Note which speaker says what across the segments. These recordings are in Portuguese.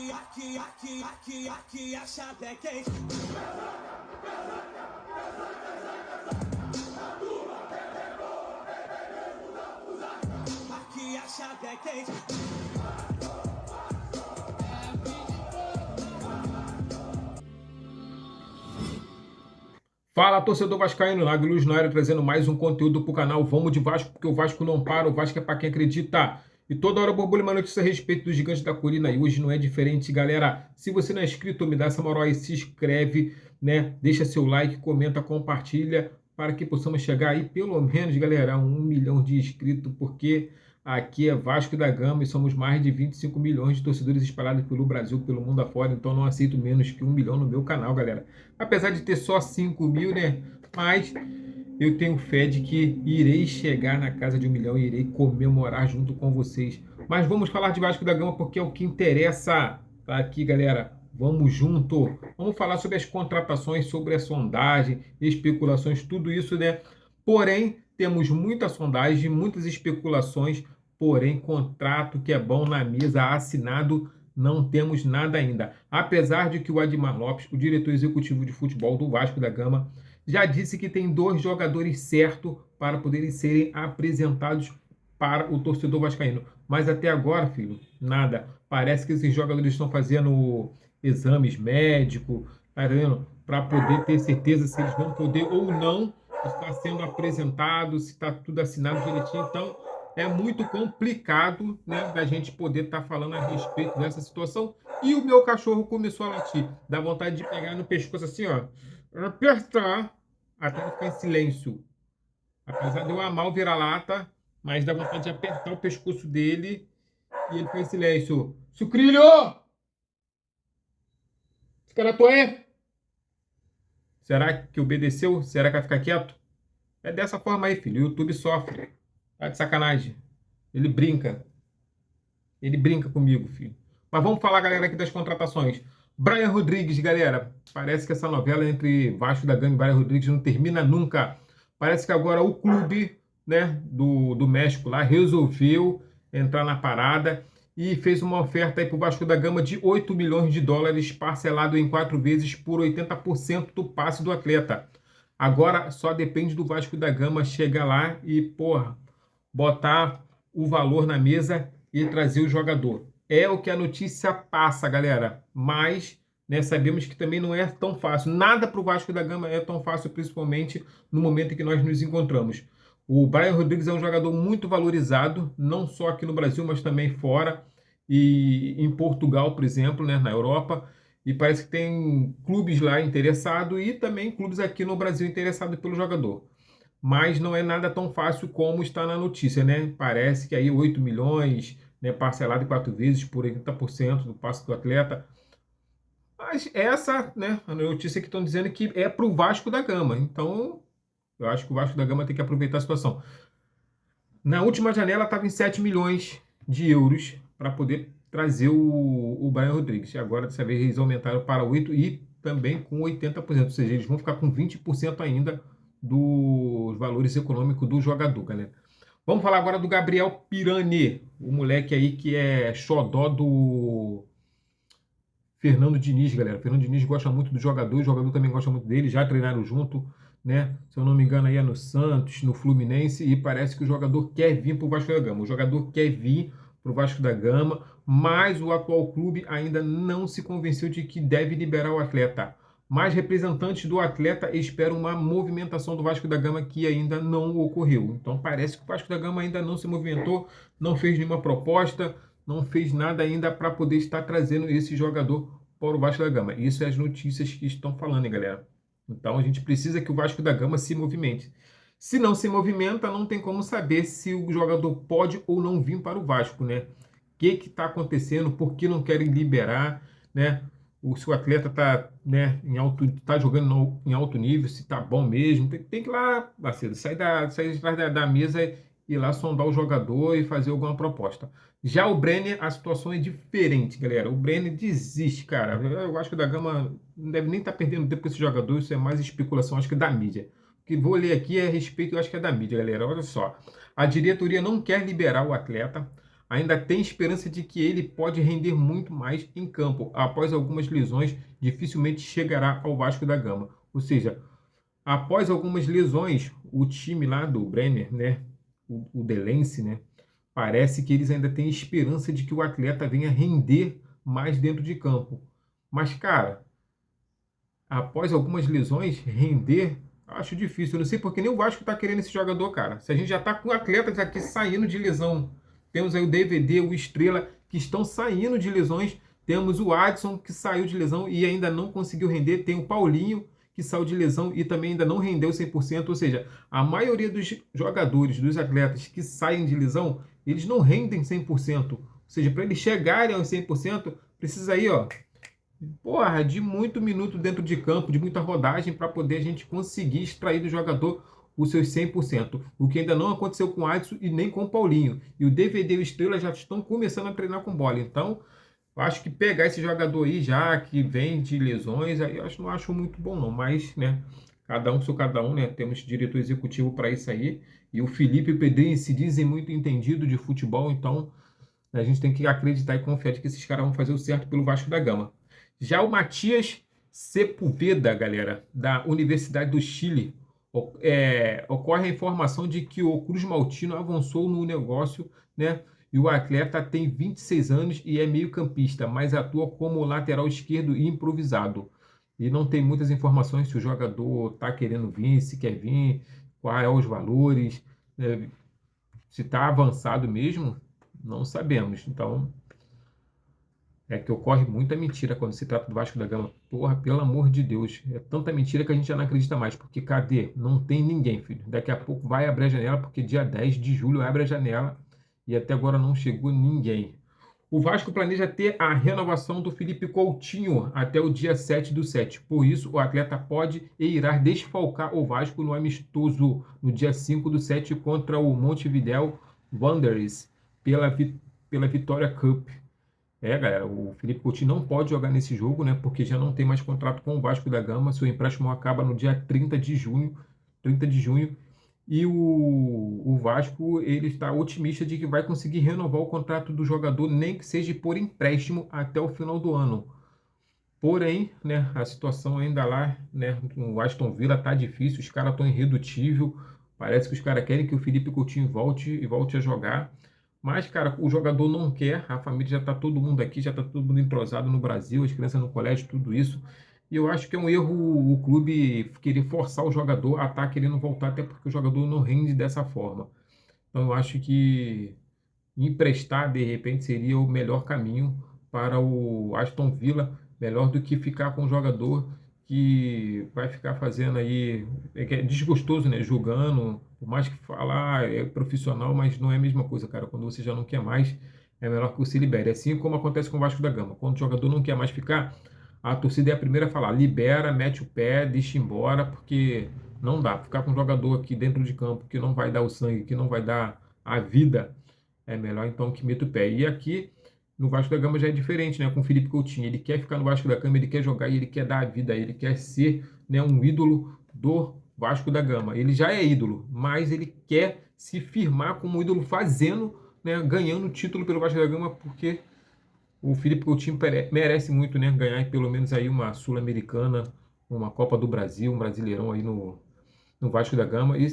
Speaker 1: Aqui a chave é quente. Aqui a chave é quente.
Speaker 2: Fala, torcedor vascaíno, Nagluz na área, trazendo mais um conteúdo pro canal. Vamos de Vasco, porque o Vasco não para, o Vasco é pra quem acredita. E toda hora borbulha uma notícia a respeito dos gigantes da colina, e hoje não é diferente, galera. Se você não é inscrito, me dá essa moral aí, se inscreve, né? Deixa seu like, comenta, compartilha, para que possamos chegar aí, pelo menos, galera, a 1 milhão de inscritos, porque aqui é Vasco da Gama e somos mais de 25 milhões de torcedores espalhados pelo Brasil, pelo mundo afora, então não aceito menos que 1 milhão no meu canal, galera. Apesar de ter só 5 mil, né? Mas eu tenho fé de que irei chegar na casa de 1 milhão e irei comemorar junto com vocês. Mas vamos falar de Vasco da Gama porque é o que interessa. Tá aqui, galera. Vamos junto. Vamos falar sobre as contratações, sobre a sondagem, especulações, tudo isso, né? Porém, temos muita sondagem, muitas especulações, porém, contrato que é bom na mesa, assinado, não temos nada ainda. Apesar de que o Admar Lopes, o diretor executivo de futebol do Vasco da Gama, já disse que tem 2 jogadores certos para poderem serem apresentados para o torcedor vascaíno. Mas até agora, filho, nada. Parece que esses jogadores estão fazendo exames médicos, tá vendo? Para poder ter certeza se eles vão poder ou não estar sendo apresentados, se está tudo assinado direitinho. Então, é muito complicado, né, da gente poder estar falando a respeito dessa situação. E o meu cachorro começou a latir. Dá vontade de pegar no pescoço assim, ó, apertar até ele ficar em silêncio. Apesar de eu amar o vira-lata, mas dá vontade de apertar o pescoço dele e ele ficar em silêncio. Sucrilho! Esse cara é? Será que obedeceu? Será que vai ficar quieto? É dessa forma aí, filho. O YouTube sofre. Tá de sacanagem. Ele brinca. Ele brinca comigo, filho. Mas vamos falar, galera, aqui das contratações. Brian Rodrigues, galera. Parece que essa novela entre Vasco da Gama e Brian Rodrigues não termina nunca. Parece que agora o clube, né, do México lá resolveu entrar na parada e fez uma oferta aí para o Vasco da Gama de 8 milhões de dólares, parcelado em 4 vezes por 80% do passe do atleta. Agora só depende do Vasco da Gama chegar lá e, porra, botar o valor na mesa e trazer o jogador. É o que a notícia passa, galera. Mas, né, sabemos que também não é tão fácil. Nada para o Vasco da Gama é tão fácil, principalmente no momento em que nós nos encontramos. O Brian Rodrigues é um jogador muito valorizado, não só aqui no Brasil, mas também fora. E em Portugal, por exemplo, né, na Europa. E parece que tem clubes lá interessados e também clubes aqui no Brasil interessados pelo jogador. Mas não é nada tão fácil como está na notícia, né? Parece que aí 8 milhões, né, parcelado em 4 vezes por 80% do passe do atleta. Mas essa, né, a notícia que estão dizendo que é para o Vasco da Gama. Então, eu acho que o Vasco da Gama tem que aproveitar a situação. Na última janela estava em 7 milhões de euros para poder trazer o Brian Rodrigues. E agora, dessa vez, eles aumentaram para 8 e também com 80%. Ou seja, eles vão ficar com 20% ainda dos valores econômicos do jogador, galera. Vamos falar agora do Gabriel Pirani, o moleque aí que é xodó do Fernando Diniz, galera. O Fernando Diniz gosta muito do jogador, o jogador também gosta muito dele, já treinaram junto, né? Se eu não me engano, aí é no Santos, no Fluminense, e parece que o jogador quer vir para o Vasco da Gama. O jogador quer vir para o Vasco da Gama, mas o atual clube ainda não se convenceu de que deve liberar o atleta. Mas representantes do atleta esperam uma movimentação do Vasco da Gama que ainda não ocorreu. Então parece que o Vasco da Gama ainda não se movimentou, não fez nenhuma proposta, não fez nada ainda para poder estar trazendo esse jogador para o Vasco da Gama. Isso é as notícias que estão falando, hein, galera. Então a gente precisa que o Vasco da Gama se movimente. Se não se movimenta, não tem como saber se o jogador pode ou não vir para o Vasco, né? O que está acontecendo? Por que não querem liberar, né? Se o atleta está, né, tá jogando em alto nível, se está bom mesmo, tem que ir lá, Bacedo, sair de trás da mesa e ir lá sondar o jogador e fazer alguma proposta. Já o Brenner, a situação é diferente, galera. O Brenner desiste, cara. Eu acho que o da Gama não deve nem estar perdendo tempo com esse jogador, isso é mais especulação, acho que é da mídia. O que vou ler aqui é a respeito, eu acho que é da mídia, galera. Olha só. A diretoria não quer liberar o atleta. ainda tem esperança de que ele pode render muito mais em campo. Após algumas lesões, dificilmente chegará ao Vasco da Gama. Ou seja, após algumas lesões, o time lá do Bremer, né, o Delense, né, parece que eles ainda têm esperança de que o atleta venha render mais dentro de campo. Mas, cara, após algumas lesões, render, acho difícil. Eu não sei porque nem o Vasco está querendo esse jogador, cara. Se a gente já está com atletas aqui saindo de lesão. Temos aí o DVD, o Estrela, que estão saindo de lesões. Temos o Adson, que saiu de lesão e ainda não conseguiu render. Tem o Paulinho, que saiu de lesão e também ainda não rendeu 100%. Ou seja, a maioria dos jogadores, dos atletas que saem de lesão, eles não rendem 100%. Ou seja, para eles chegarem aos 100%, precisa aí, ó, porra, de muito minuto dentro de campo, de muita rodagem para poder a gente conseguir extrair do jogador os seus 100%. O que ainda não aconteceu com o Adson e nem com o Paulinho. E o DVD e o Estrela já estão começando a treinar com bola. Então, eu acho que pegar esse jogador aí já, que vem de lesões, aí eu não acho muito bom não. Mas, né, cada um sou cada um, né? Temos diretor executivo para isso aí. E o Felipe e o Pedrinho se dizem muito entendido de futebol, então a gente tem que acreditar e confiar de que esses caras vão fazer o certo pelo Vasco da Gama. Já o Matias Sepúlveda, galera, da Universidade do Chile, ocorre a informação de que o Cruz Maltino avançou no negócio, né? E o atleta tem 26 anos e é meio-campista, mas atua como lateral esquerdo e improvisado. E não tem muitas informações se o jogador está querendo vir, se quer vir, quais são os valores, né? Se está avançado mesmo, não sabemos. Então, é que ocorre muita mentira quando se trata do Vasco da Gama. Porra, pelo amor de Deus. É tanta mentira que a gente já não acredita mais. Porque cadê? Não tem ninguém, filho. Daqui a pouco vai abrir a janela, porque dia 10 de julho abre a janela e até agora não chegou ninguém. O Vasco planeja ter a renovação do Felipe Coutinho até o dia 7/7. Por isso, o atleta pode e irá desfalcar o Vasco no amistoso no dia 5/7 contra o Montevideo Wanderers pela Vitória Cup. Galera, o Felipe Coutinho não pode jogar nesse jogo, né? Porque já não tem mais contrato com o Vasco da Gama. Seu empréstimo acaba no dia 30 de junho. E o Vasco, ele está otimista de que vai conseguir renovar o contrato do jogador, nem que seja por empréstimo até o final do ano. Porém, né, a situação ainda lá, né, o Aston Villa tá difícil, os caras estão irredutível. Parece que os caras querem que o Felipe Coutinho volte a jogar. Mas, cara, o jogador não quer, a família já está todo mundo aqui, já está todo mundo entrosado no Brasil, as crianças no colégio, tudo isso. E eu acho que é um erro o clube querer forçar o jogador a estar querendo voltar, até porque o jogador não rende dessa forma. Então, eu acho que emprestar, de repente, seria o melhor caminho para o Aston Villa, melhor do que ficar com um jogador que vai ficar fazendo aí, que é desgostoso, né? Jogando, por mais que falar é profissional, mas não é a mesma coisa, cara. Quando você já não quer mais, é melhor que você libere. Assim como acontece com o Vasco da Gama. Quando o jogador não quer mais ficar, a torcida é a primeira a falar, libera, mete o pé, deixa embora, porque não dá. Ficar com um jogador aqui dentro de campo que não vai dar o sangue, que não vai dar a vida, é melhor então que meta o pé. E aqui no Vasco da Gama já é diferente, né? Com o Felipe Coutinho. Ele quer ficar no Vasco da Gama, ele quer jogar e ele quer dar a vida, ele quer ser, né, um ídolo do Vasco da Gama. Ele já é ídolo, mas ele quer se firmar como ídolo fazendo, né, ganhando título pelo Vasco da Gama, porque o Felipe Coutinho merece muito, né, ganhar pelo menos aí uma Sul-Americana, uma Copa do Brasil, um Brasileirão aí no Vasco da Gama e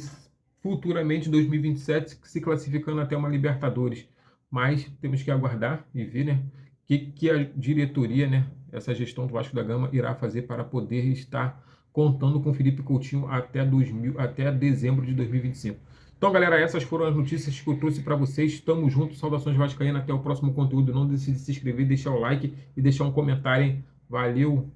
Speaker 2: futuramente, em 2027, se classificando até uma Libertadores. Mas temos que aguardar e ver, né, que a diretoria, né, essa gestão do Vasco da Gama irá fazer para poder estar contando com o Felipe Coutinho até dezembro de 2025. Então, galera, essas foram as notícias que eu trouxe para vocês. Estamos juntos, saudações vascaínas, até o próximo conteúdo. Não deixe de se inscrever, deixar o like e deixar um comentário, hein? Valeu!